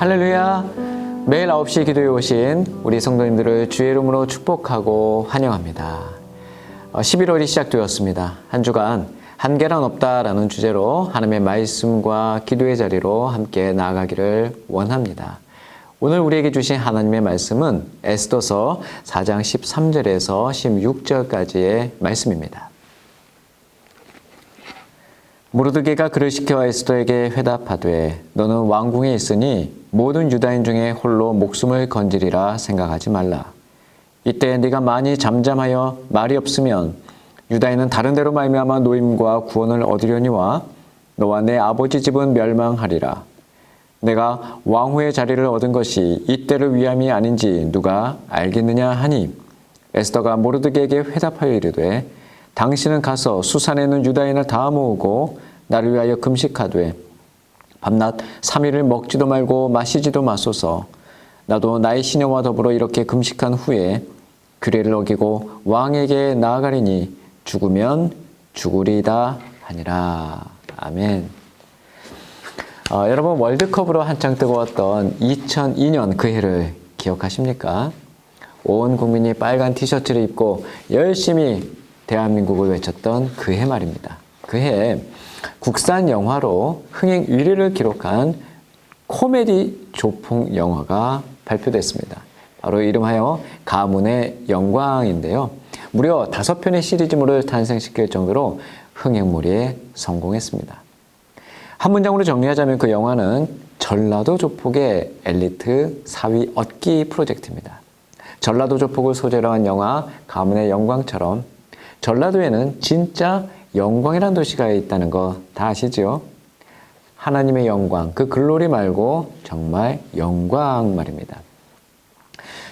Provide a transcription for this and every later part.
할렐루야! 매일 9시 기도에 오신 우리 성도님들을 주의 이름으로 축복하고 환영합니다. 11월이 시작되었습니다. 한 주간 한계란 없다라는 주제로 하나님의 말씀과 기도의 자리로 함께 나아가기를 원합니다. 오늘 우리에게 주신 하나님의 말씀은 에스더서 4장 13절에서 16절까지의 말씀입니다. 모르드게가 그를 시켜 에스더에게 회답하되 너는 왕궁에 있으니 모든 유다인 중에 홀로 목숨을 건지리라 생각하지 말라. 이때 네가 많이 잠잠하여 말이 없으면 유다인은 다른 데로 말미암아 노임과 구원을 얻으려니와 너와 내 아버지 집은 멸망하리라. 내가 왕후의 자리를 얻은 것이 이때를 위함이 아닌지 누가 알겠느냐 하니 에스더가 모르드게에게 회답하여 이르되 당신은 가서 수산에 있는 유다인을 다 모으고 나를 위하여 금식하되 밤낮 3일을 먹지도 말고 마시지도 마소서. 나도 나의 시녀와 더불어 이렇게 금식한 후에 규례를 어기고 왕에게 나아가리니 죽으면 죽으리다 하니라. 아멘. 여러분 월드컵으로 한창 뜨거웠던 2002년 그 해를 기억하십니까? 온 국민이 빨간 티셔츠를 입고 열심히 대한민국을 외쳤던 그 해 말입니다. 그 해에 국산 영화로 흥행 1위를 기록한 코미디 조폭 영화가 발표됐습니다. 바로 이름하여 가문의 영광인데요. 무려 5편의 시리즈물을 탄생시킬 정도로 흥행몰이에 성공했습니다. 한 문장으로 정리하자면 그 영화는 전라도 조폭의 엘리트 사위 얻기 프로젝트입니다. 전라도 조폭을 소재로 한 영화 가문의 영광처럼 전라도에는 진짜 영광이라는 도시가 있다는 거 다 아시죠? 하나님의 영광, 그 글로리 말고 정말 영광 말입니다.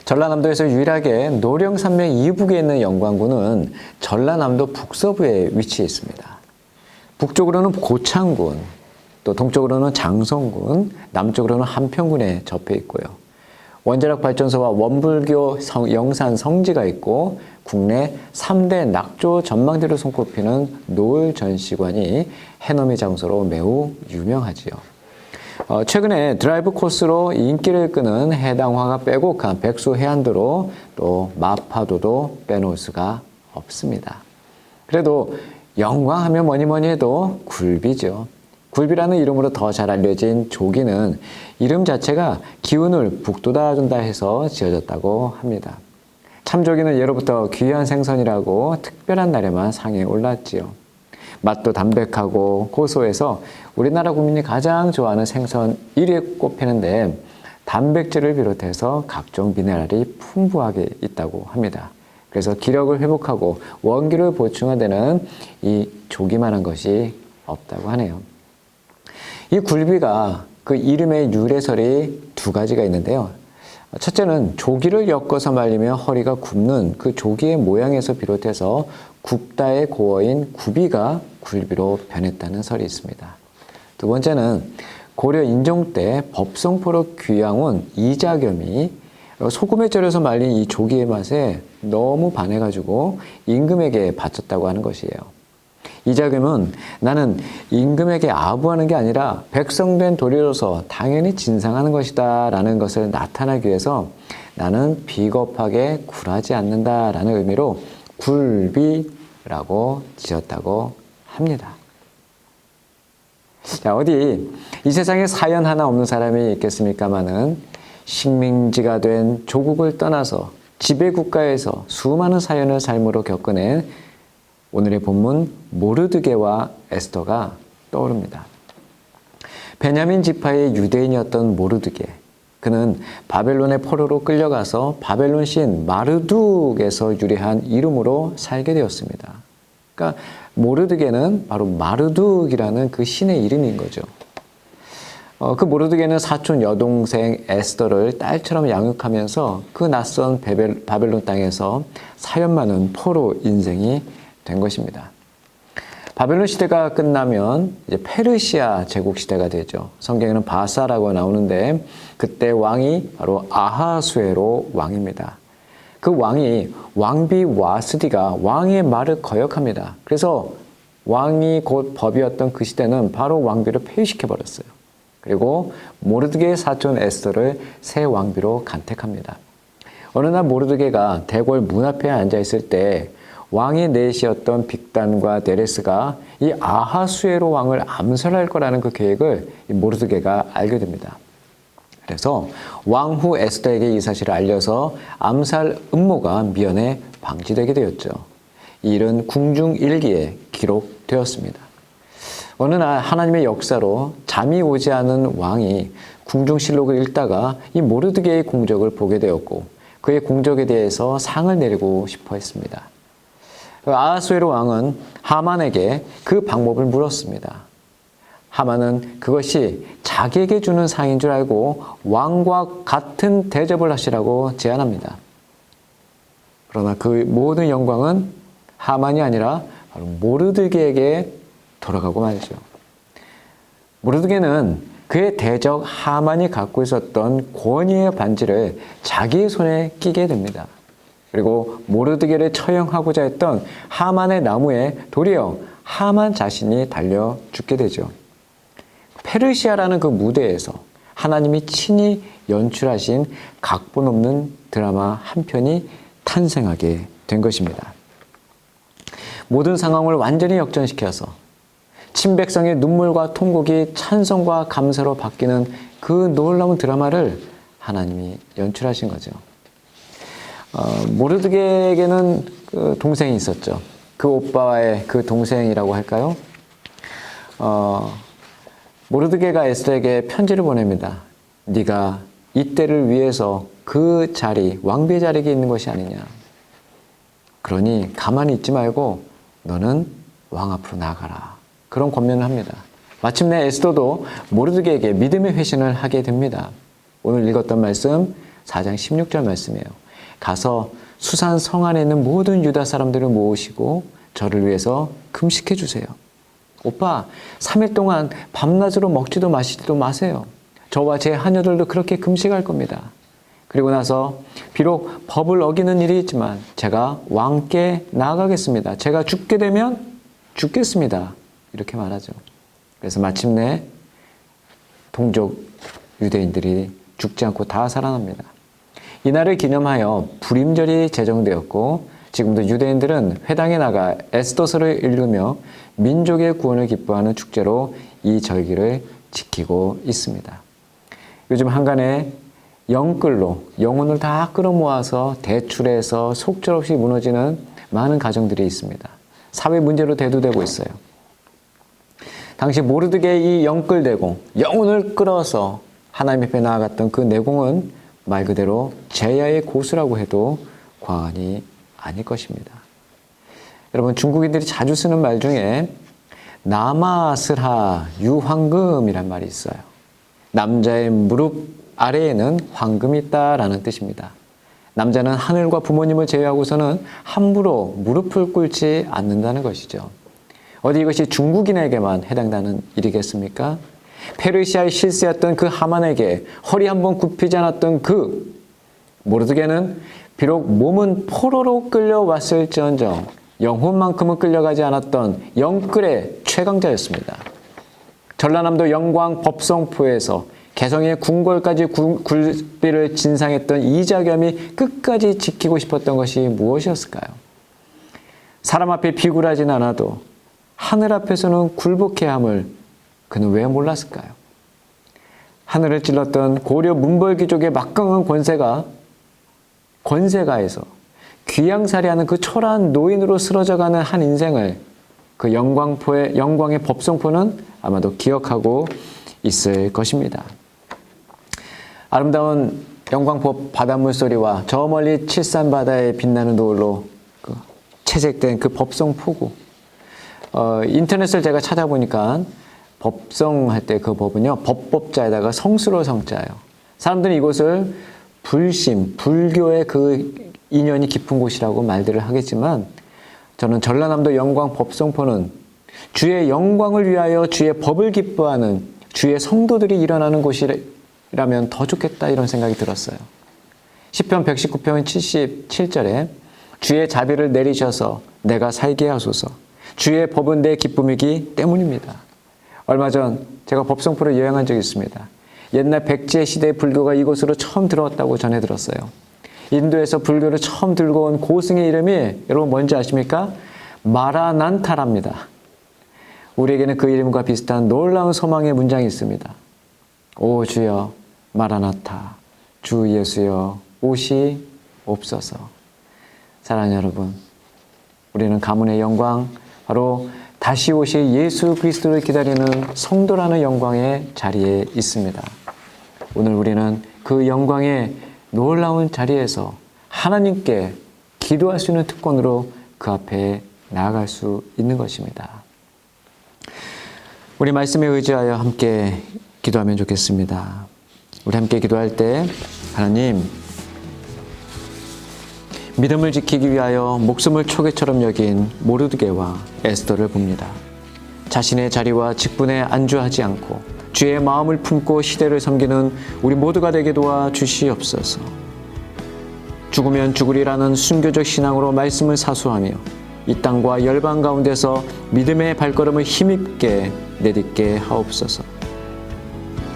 전라남도에서 유일하게 노령산맥 이북에 있는 영광군은 전라남도 북서부에 위치해 있습니다. 북쪽으로는 고창군, 또 동쪽으로는 장성군, 남쪽으로는 한평군에 접해 있고요. 원자력 발전소와 원불교 영산 성지가 있고 국내 3대 낙조 전망대로 손꼽히는 노을 전시관이 해넘이 장소로 매우 유명하지요. 최근에 드라이브 코스로 인기를 끄는 해당화가 빼곡한 백수 해안도로 또 마파도도 빼놓을 수가 없습니다. 그래도 영광하면 뭐니 해도 굴비죠. 굴비라는 이름으로 더 잘 알려진 조기는 이름 자체가 기운을 북돋아 준다 해서 지어졌다고 합니다. 참조기는 예로부터 귀한 생선이라고 특별한 날에만 상에 올랐지요. 맛도 담백하고 고소해서 우리나라 국민이 가장 좋아하는 생선 1위에 꼽히는데 단백질을 비롯해서 각종 미네랄이 풍부하게 있다고 합니다. 그래서 기력을 회복하고 원기를 보충하는 이 조기만한 것이 없다고 하네요. 이 굴비가 그 이름의 유래설이 2가지가 있는데요. 첫째는 조기를 엮어서 말리면 허리가 굽는 그 조기의 모양에서 비롯해서 굽다의 고어인 구비가 굴비로 변했다는 설이 있습니다. 두 번째는 고려 인종 때 법성포로 귀양 온 이자겸이 소금에 절여서 말린 이 조기의 맛에 너무 반해가지고 임금에게 바쳤다고 하는 것이에요. 이자겸은 나는 임금에게 아부하는 게 아니라 백성된 도리로서 당연히 진상하는 것이다 라는 것을 나타나기 위해서 나는 비겁하게 굴하지 않는다 라는 의미로 굴비라고 지었다고 합니다. 자, 어디 이 세상에 사연 하나 없는 사람이 있겠습니까마는 식민지가 된 조국을 떠나서 지배국가에서 수많은 사연을 삶으로 겪어낸 오늘의 본문 모르드게와 에스더가 떠오릅니다. 베냐민 지파의 유대인이었던 모르드게, 그는 바벨론의 포로로 끌려가서 바벨론 신 마르둑에서 유래한 이름으로 살게 되었습니다. 그러니까 모르드게는 바로 마르둑이라는 그 신의 이름인 거죠. 그 모르드게는 사촌 여동생 에스더를 딸처럼 양육하면서 그 낯선 바벨론 땅에서 사연 많은 포로 인생이 된 것입니다. 바벨론 시대가 끝나면 이제 페르시아 제국 시대가 되죠. 성경에는 바사라고 나오는데 그때 왕이 바로 아하수에로 왕입니다. 그 왕이 왕비 와스디가 왕의 말을 거역합니다. 그래서 왕이 곧 법이었던 그 시대는 바로 왕비를 폐위시켜버렸어요. 그리고 모르드게의 사촌 에스더를 새 왕비로 간택합니다. 어느 날 모르드게가 대궐 문 앞에 앉아 있을 때 왕의 넷이었던 빅단과 데레스가 이 아하수에로 왕을 암살할 거라는 그 계획을 모르드게가 알게 됩니다. 그래서 왕후 에스더에게 이 사실을 알려서 암살 음모가 미연에 방지되게 되었죠. 이 일은 궁중일기에 기록되었습니다. 어느 날 하나님의 역사로 잠이 오지 않은 왕이 궁중실록을 읽다가 이 모르드게의 공적을 보게 되었고 그의 공적에 대해서 상을 내리고 싶어 했습니다. 아하수에로 왕은 하만에게 그 방법을 물었습니다. 하만은 그것이 자기에게 주는 상인 줄 알고 왕과 같은 대접을 하시라고 제안합니다. 그러나 그 모든 영광은 하만이 아니라 바로 모르드게에게 돌아가고 말죠. 모르드게는 그의 대적 하만이 갖고 있었던 권위의 반지를 자기의 손에 끼게 됩니다. 그리고 모르드게를 처형하고자 했던 하만의 나무에 도리어 하만 자신이 달려 죽게 되죠. 페르시아라는 그 무대에서 하나님이 친히 연출하신 각본 없는 드라마 한 편이 탄생하게 된 것입니다. 모든 상황을 완전히 역전시켜서 친백성의 눈물과 통곡이 찬송과 감사로 바뀌는 그 놀라운 드라마를 하나님이 연출하신 거죠. 모르드게에게는 그 동생이 있었죠. 그 오빠의 그 동생이라고 할까요? 모르드게가 에스더에게 편지를 보냅니다. 네가 이때를 위해서 그 자리, 왕비의 자리에 있는 것이 아니냐. 그러니 가만히 있지 말고 너는 왕 앞으로 나아가라. 그런 권면을 합니다. 마침내 에스더도 모르드게에게 믿음의 회신을 하게 됩니다. 오늘 읽었던 말씀 4장 16절 말씀이에요. 가서 수산 성 안에 있는 모든 유다 사람들을 모으시고 저를 위해서 금식해 주세요. 오빠, 3일 동안 밤낮으로 먹지도 마시지도 마세요. 저와 제 하녀들도 그렇게 금식할 겁니다. 그리고 나서 비록 법을 어기는 일이 있지만 제가 왕께 나아가겠습니다. 제가 죽게 되면 죽겠습니다. 이렇게 말하죠. 그래서 마침내 동족 유대인들이 죽지 않고 다 살아납니다. 이날을 기념하여 불임절이 제정되었고 지금도 유대인들은 회당에 나가 에스더서를 읽으며 민족의 구원을 기뻐하는 축제로 이 절기를 지키고 있습니다. 요즘 한간에 영끌로 영혼을 다 끌어모아서 대출해서 속절없이 무너지는 많은 가정들이 있습니다. 사회 문제로 대두되고 있어요. 당시 모르드게의 이 영끌대공, 영혼을 끌어서 하나님 앞에 나아갔던 그 내공은 말 그대로 제야의 고수라고 해도 과언이 아닐 것입니다. 여러분, 중국인들이 자주 쓰는 말 중에 나마스라 유황금이란 말이 있어요. 남자의 무릎 아래에는 황금이 있다라는 뜻입니다. 남자는 하늘과 부모님을 제외하고서는 함부로 무릎을 꿇지 않는다는 것이죠. 어디 이것이 중국인에게만 해당되는 일이겠습니까? 페르시아의 실세였던 그 하만에게 허리 한번 굽히지 않았던 그 모르드게는 비록 몸은 포로로 끌려왔을지언정 영혼만큼은 끌려가지 않았던 영끌의 최강자였습니다. 전라남도 영광 법성포에서 개성의 궁궐까지 굴비를 진상했던 이자겸이 끝까지 지키고 싶었던 것이 무엇이었을까요? 사람 앞에 비굴하진 않아도 하늘 앞에서는 굴복해야 함을 그는 왜 몰랐을까요? 하늘을 찔렀던 고려 문벌귀족의 막강한 권세가에서 귀양살이하는 그 초라한 노인으로 쓰러져가는 한 인생을 그 영광의 법성포는 아마도 기억하고 있을 것입니다. 아름다운 영광포 바닷물 소리와 저 멀리 칠산바다에 빛나는 노을로 채색된 그 법성포구. 인터넷을 제가 찾아보니까 법성할 때 그 법은요, 법법자에다가 성수로 성자예요. 사람들이 이곳을 불심, 불교의 그 인연이 깊은 곳이라고 말들을 하겠지만 저는 전라남도 영광 법성포는 주의 영광을 위하여 주의 법을 기뻐하는 주의 성도들이 일어나는 곳이라면 더 좋겠다 이런 생각이 들었어요. 시편 119편 77절에 주의 자비를 내리셔서 내가 살게 하소서. 주의 법은 내 기쁨이기 때문입니다. 얼마 전 제가 법성포를 여행한 적이 있습니다. 옛날 백제 시대 불교가 이곳으로 처음 들어왔다고 전해 들었어요. 인도에서 불교를 처음 들고 온 고승의 이름이 여러분 뭔지 아십니까? 마라난타랍니다. 우리에게는 그 이름과 비슷한 놀라운 소망의 문장이 있습니다. 오 주여 마라나타, 주 예수여 오시옵소서. 사랑하는 여러분, 우리는 가문의 영광, 바로 다시 오실 예수 그리스도를 기다리는 성도라는 영광의 자리에 있습니다. 오늘 우리는 그 영광의 놀라운 자리에서 하나님께 기도할 수 있는 특권으로 그 앞에 나아갈 수 있는 것입니다. 우리 말씀에 의지하여 함께 기도하면 좋겠습니다. 우리 함께 기도할 때 하나님, 믿음을 지키기 위하여 목숨을 초계처럼 여긴 모르드게와 에스더를 봅니다. 자신의 자리와 직분에 안주하지 않고 주의 마음을 품고 시대를 섬기는 우리 모두가 되게 도와 주시옵소서. 죽으면 죽으리라는 순교적 신앙으로 말씀을 사수하며 이 땅과 열방 가운데서 믿음의 발걸음을 힘있게 내딛게 하옵소서.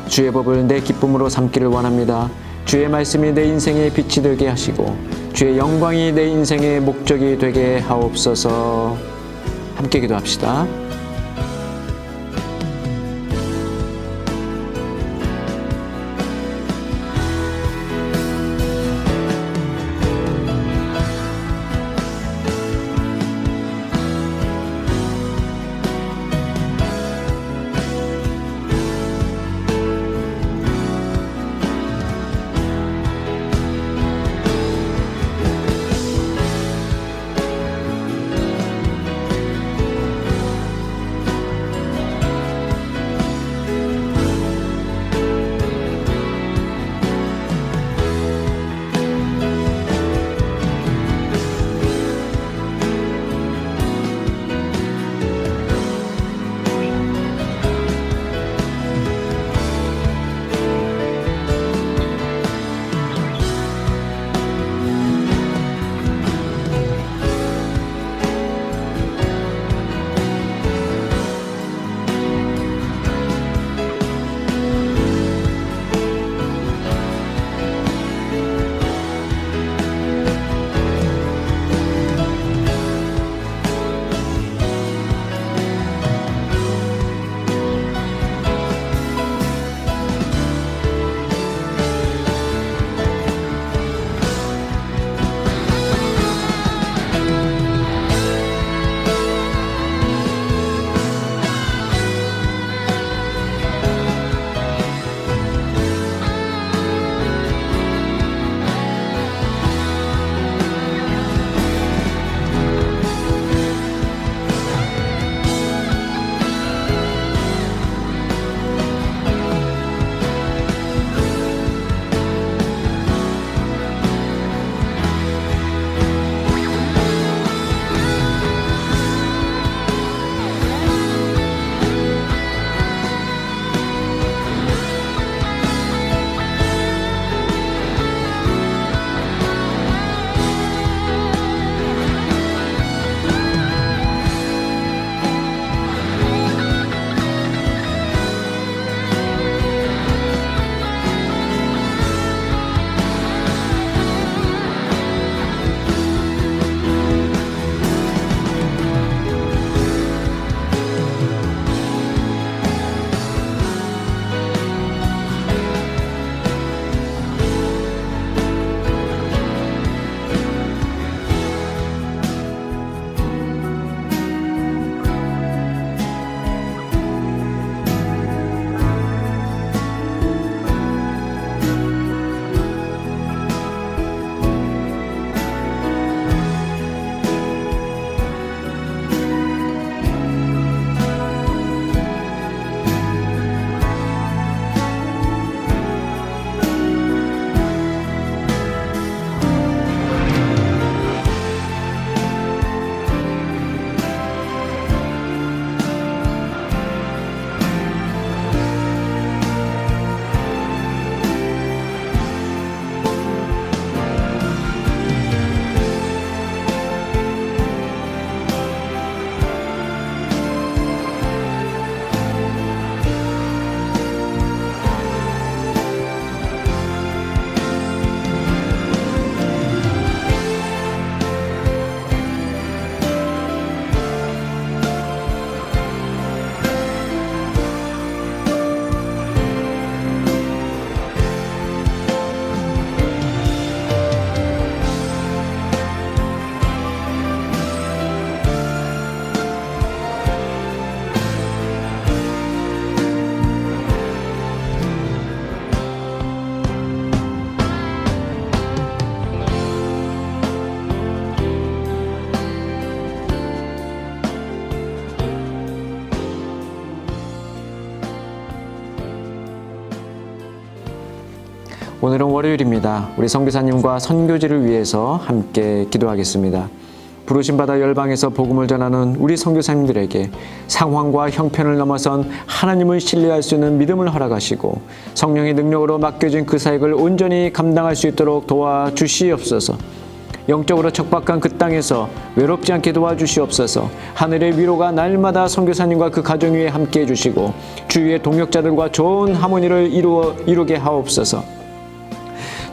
주의 법을 내 기쁨으로 삼기를 원합니다. 주의 말씀이 내 인생의 빛이 되게 하시고 주의 영광이 내 인생의 목적이 되게 하옵소서. 함께 기도합시다. 오늘은 월요일입니다. 우리 선교사님과 선교지를 위해서 함께 기도하겠습니다. 부르심받아 열방에서 복음을 전하는 우리 선교사님들에게 상황과 형편을 넘어선 하나님을 신뢰할 수 있는 믿음을 허락하시고 성령의 능력으로 맡겨진 그 사역을 온전히 감당할 수 있도록 도와주시옵소서. 영적으로 척박한 그 땅에서 외롭지 않게 도와주시옵소서. 하늘의 위로가 날마다 선교사님과 그 가정 위에 함께해 주시고 주위의 동역자들과 좋은 하모니를 이루게 하옵소서.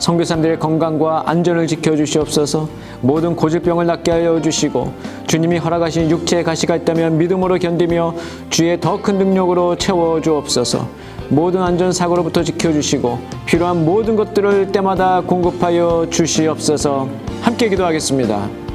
선교사님들의 건강과 안전을 지켜주시옵소서. 모든 고질병을 낫게 하여 주시고 주님이 허락하신 육체의 가시가 있다면 믿음으로 견디며 주의 더 큰 능력으로 채워주옵소서. 모든 안전사고로부터 지켜주시고 필요한 모든 것들을 때마다 공급하여 주시옵소서. 함께 기도하겠습니다.